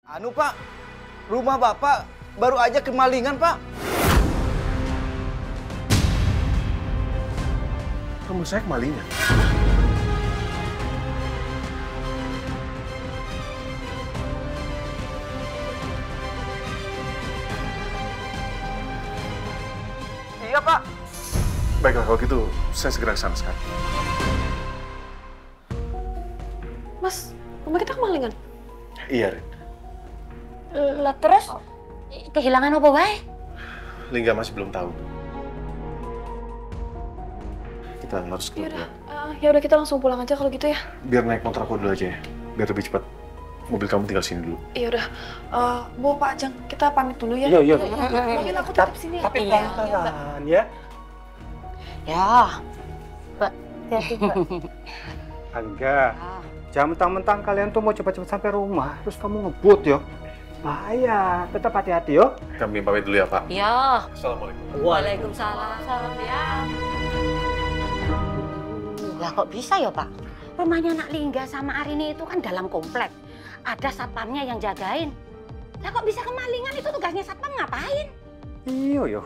Anu Pak, rumah Bapak baru aja kemalingan Pak. Rumah saya kemalingan? Iya Pak. Baiklah kalau gitu, saya segera ke sana sekarang. Mas, rumah kita kemalingan? Iya, Rin. Lah terus kehilangan apa wae? Lingga masih belum tahu. Kita harus keluar. Ya udah kita langsung pulang aja kalau gitu ya. Biar naik motor aku dulu aja ya. Biar lebih cepat. Mobil kamu tinggal sini dulu. Ya udah. Bu, Pak Ajeng, kita pamit dulu ya. Iya. Mungkin aku tetap sini. Tapi pelan-pelan ya. Ya. Mbak, hati-hati, Mbak. Angga, jangan mentang-mentang kalian tuh mau cepat-cepat sampai rumah, terus kamu ngebut yo. Bahaya, tetap hati-hati yo. Kami pamit dulu ya, Pak. Ya. Assalamualaikum. Waalaikumsalam. Salam ya. Lah kok bisa ya, Pak? Rumahnya Nak Lingga sama Arini itu kan dalam komplek. Ada satpamnya yang jagain. Lah kok bisa kemalingan, itu tugasnya satpam ngapain? Iya yo.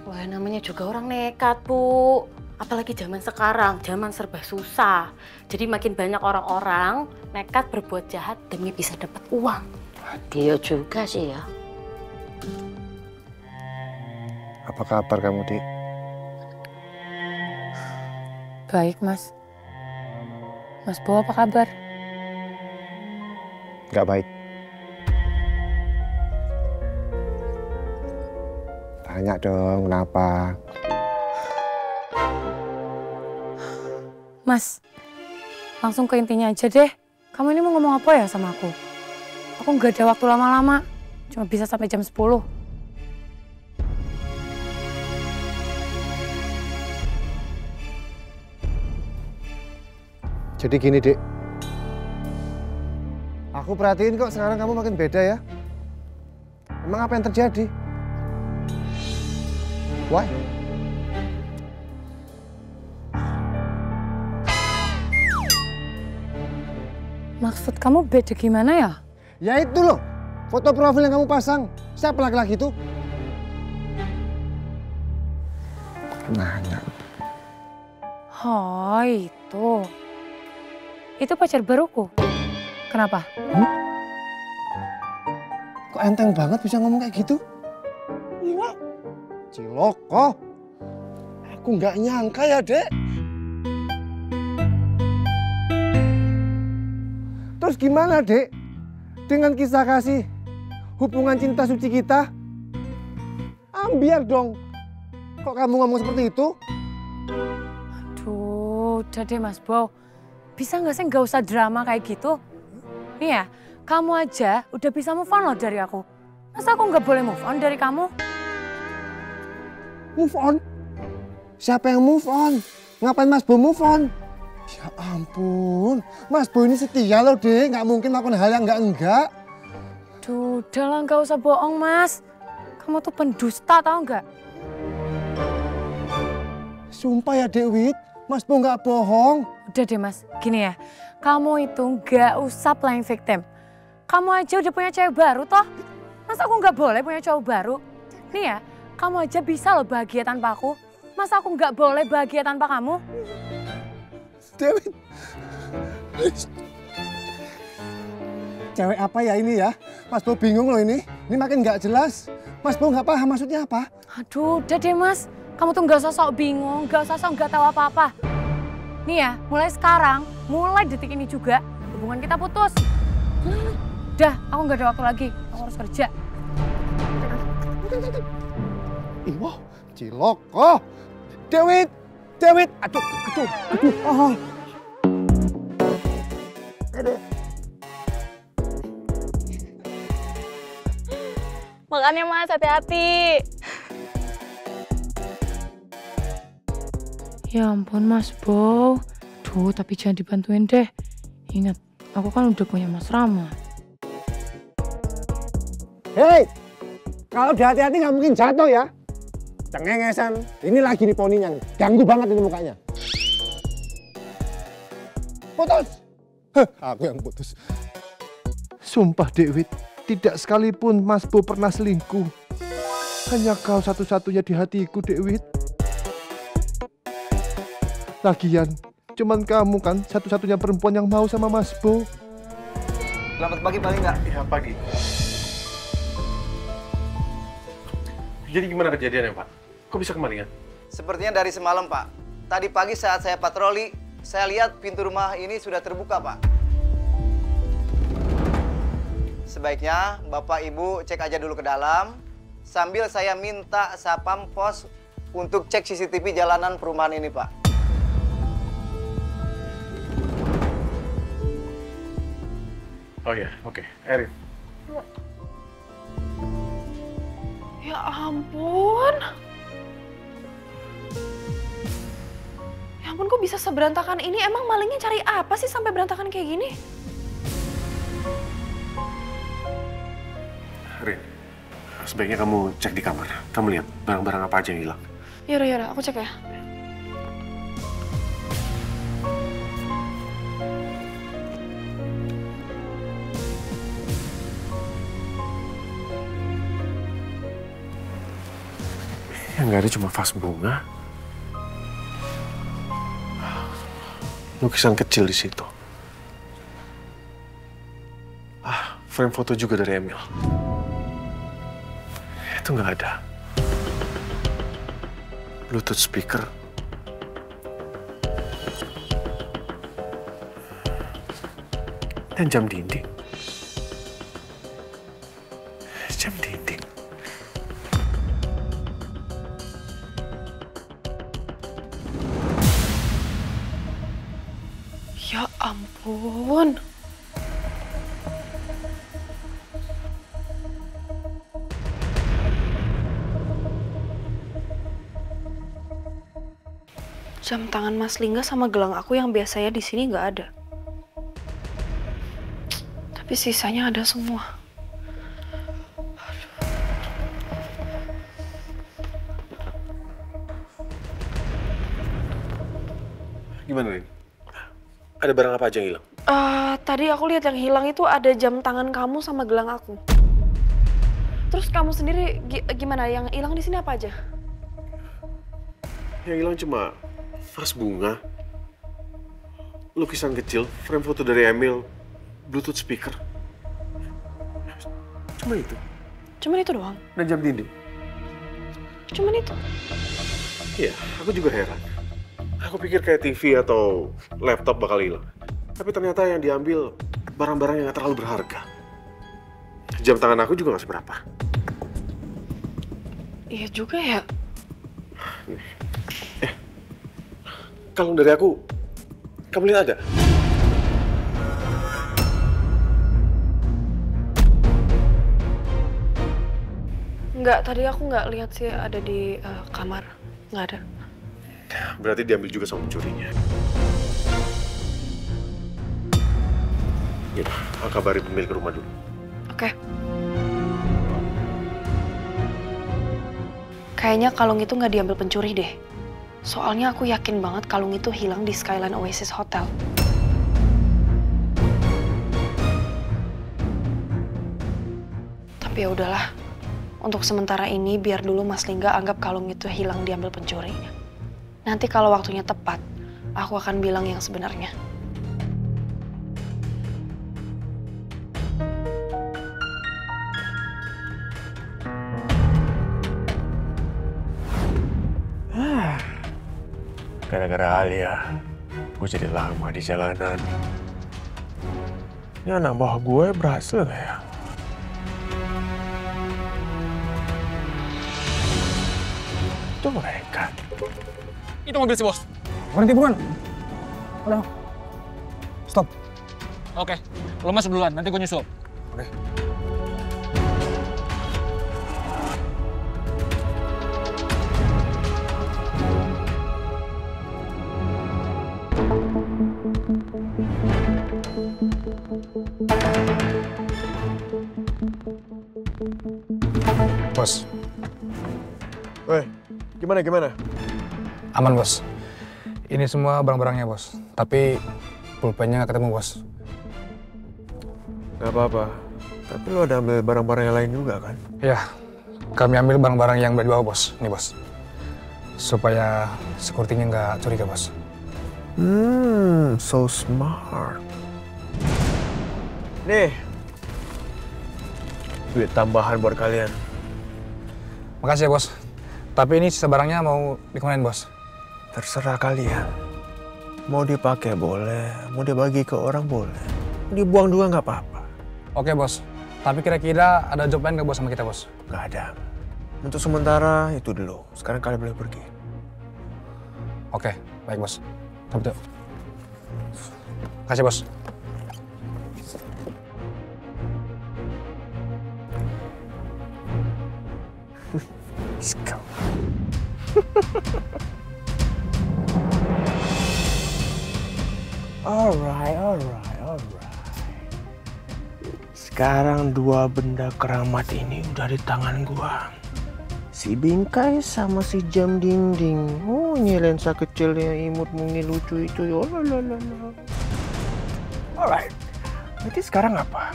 Wah, namanya juga orang nekat, Bu. Apalagi zaman sekarang, zaman serba susah. Jadi makin banyak orang-orang nekat berbuat jahat demi bisa dapat uang. Dia juga sih ya. Apa kabar kamu, Dik? Baik, Mas. Mas Bo, apa kabar? Nggak baik. Tanya dong, kenapa? Mas, langsung ke intinya aja deh. Kamu ini mau ngomong apa ya sama aku? Aku nggak ada waktu lama-lama. Cuma bisa sampai jam 10. Jadi gini, Dek. Aku perhatiin kok sekarang kamu makin beda ya. Emang apa yang terjadi? Why? Maksud kamu beda gimana ya? Ya itu loh, foto profil yang kamu pasang. Siapa laki-laki itu? Nanya. Oh, itu. Itu pacar baruku. Kenapa? Kok enteng banget bisa ngomong kayak gitu? Iya. Ciloko. Aku nggak nyangka ya, Dek. Terus gimana, Dek? Dengan kisah kasih hubungan cinta suci kita? Ambiar dong. Kok kamu ngomong seperti itu? Aduh, udah deh Mas Bow. Bisa nggak sih nggak usah drama kayak gitu? Nih ya, kamu aja udah bisa move on loh dari aku. Masa aku nggak boleh move on dari kamu? Move on? Siapa yang move on? Ngapain Mas Bo move on? Ya ampun, Mas Bo ini setia loh, Dek. Nggak mungkin melakukan hal yang enggak. Duh, udah lah nggak usah bohong, Mas. Kamu tuh pendusta, tau nggak? Sumpah ya, Dewi, Mas Bo nggak bohong. Udah deh, Mas. Gini ya, kamu itu nggak usah playing victim. Kamu aja udah punya cewek baru, toh. Masa aku nggak boleh punya cowok baru? Nih ya, kamu aja bisa loh bahagia tanpa aku. Masa aku nggak boleh bahagia tanpa kamu? Dewi, cewek apa ya ini ya? Mas Bo bingung loh ini. Ini makin nggak jelas. Mas Bo nggak paham maksudnya apa. Aduh, udah deh Mas. Kamu tuh nggak usah sok bingung, nggak usah sok nggak tahu apa-apa. Nih ya, mulai sekarang, mulai detik ini juga, hubungan kita putus. Udah, aku nggak ada waktu lagi. Aku harus kerja. Iwo, ciloko. Dewi, Dewi, aduh. Oh. Makanya Mas, hati-hati. Ya ampun Mas Bow. Duh, tapi jangan dibantuin deh. Ingat, aku kan udah punya Mas Rama. Hei, kalau hati-hati nggak mungkin jatuh ya. Cengengesan. Ini lagi nih poninya nih. Ganggu banget ini mukanya. Putus. Heh, aku yang putus. Sumpah Dewi, tidak sekalipun Mas Bo pernah selingkuh. Hanya kau satu-satunya di hatiku, Dek Wit. Lagian, cuman kamu kan satu-satunya perempuan yang mau sama Mas Bo. Selamat pagi paling nggak? Iya, pagi. Jadi gimana kejadiannya, Pak? Kok bisa kemalingan? Sepertinya dari semalam, Pak. Tadi pagi saat saya patroli, saya lihat pintu rumah ini sudah terbuka, Pak. Sebaiknya Bapak Ibu cek aja dulu ke dalam, sambil saya minta Sapam Pos untuk cek CCTV jalanan perumahan ini, Pak. Oh iya, oke. Erin. Ya ampun. Ya ampun, kok bisa seberantakan ini? Emang malingnya cari apa sih sampai berantakan kayak gini? Rin, sebaiknya kamu cek di kamar. Kamu lihat barang-barang apa aja yang hilang. Yaudah, aku cek ya. Yang nggak ada cuma vas bunga. Lukisan kecil di situ. Frame foto juga dari Emil. Itu nggak ada. Bluetooth speaker. Dan jam dinding. Jam dinding. Ya ampun. Jam tangan Mas Lingga sama gelang aku yang biasanya di sini nggak ada. Tapi sisanya ada semua. Gimana, Rin? Ada barang apa aja yang hilang? Tadi aku lihat yang hilang itu ada jam tangan kamu sama gelang aku. Terus kamu sendiri gimana? Yang hilang di sini apa aja? Yang hilang cuma vas bunga, lukisan kecil, frame foto dari Emil, Bluetooth speaker. Cuma itu. Cuman itu doang? Dan jam dinding. Cuman itu? Iya, aku juga heran. Aku pikir kayak TV atau laptop bakal hilang. Tapi ternyata yang diambil barang-barang yang gak terlalu berharga. Jam tangan aku juga gak seberapa. Iya juga ya. Kalung dari aku, kamu lihat ada? Enggak, tadi aku nggak lihat sih ada di kamar. Nggak ada. Berarti diambil juga sama pencurinya. Ya, aku kabari pemilik rumah dulu. Oke. Kayaknya kalung itu nggak diambil pencuri deh. Soalnya aku yakin banget kalung itu hilang di Skyline Oasis Hotel. Tapi ya udahlah. Untuk sementara ini biar dulu Mas Lingga anggap kalung itu hilang diambil pencuri. Nanti kalau waktunya tepat, aku akan bilang yang sebenarnya. Gara-gara Alia, gue jadi lama di jalanan. Ini anak buah gue berhasil gak ya? Itu mereka. Itu mobil si bos. Berhenti buruan. Udah. Stop. Oke, lo masuk duluan, nanti gue nyusul. Oke. Bos. Woi, gimana? Aman, Bos. Ini semua barang-barangnya, Bos. Tapi pulpennya nggak ketemu, Bos. Gak apa-apa. Tapi lo ada ambil barang-barang yang lain juga kan? Ya, kami ambil barang-barang yang udah dibawa bos. Nih bos. Supaya security-nya nggak curiga bos. So smart. Nih, duit tambahan buat kalian. Makasih ya bos. Tapi ini sisa barangnya mau dikemanain bos? Terserah kalian. Mau dipakai boleh, mau dibagi ke orang boleh. Dibuang juga nggak apa-apa. Oke bos. Tapi kira-kira ada job lain nggak bos sama kita bos? Nggak ada. Untuk sementara itu dulu. Sekarang kalian boleh pergi. Oke, baik bos. Tapi kasih bos. Let's go. Alright. Sekarang dua benda keramat ini udah di tangan gua. Si bingkai sama si jam dinding. Oh, ini lensa kecilnya imut mungil lucu itu. Oh, lalalala. Alright. Berarti sekarang apa?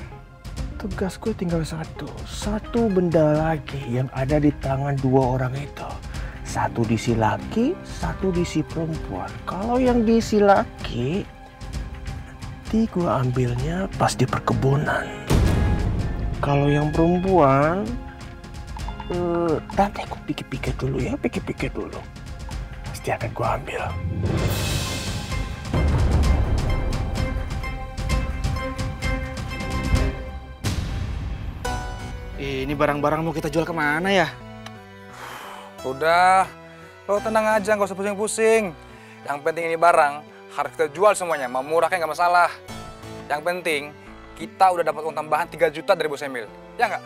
Tugas gue tinggal satu benda lagi yang ada di tangan dua orang itu. Satu diisi laki, satu diisi perempuan. Kalau yang diisi laki, nanti gue ambilnya pas di perkebunan. Kalau yang perempuan, nanti aku pikir-pikir dulu ya, pikir-pikir dulu. Pasti akan gue ambil. Ini barang-barang mau kita jual kemana ya? Udah, lo tenang aja, nggak usah pusing-pusing. Yang penting ini barang harus kita jual semuanya, mau murah kayak nggak masalah. Yang penting kita udah dapat uang tambahan 3 juta dari Bos Emil, ya nggak?